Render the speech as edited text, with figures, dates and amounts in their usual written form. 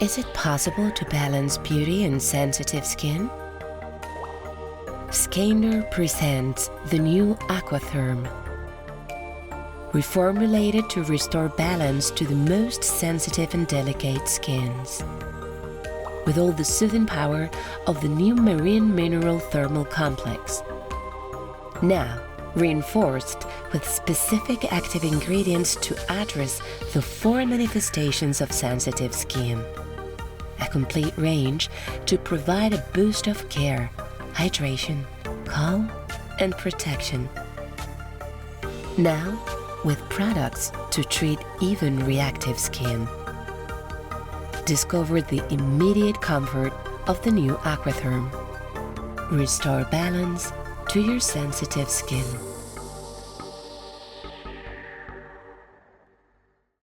Is it possible to balance beauty and sensitive skin? Skander presents the new Aquatherm, reformulated to restore balance to the most sensitive and delicate skins, with all the soothing power of the new marine mineral thermal complex. Now, reinforced with specific active ingredients to address the 4 manifestations of sensitive skin. A complete range to provide a boost of care, hydration, calm, and protection. Now, with products to treat even reactive skin. Discover the immediate comfort of the new Aquatherm. Restore balance to your sensitive skin.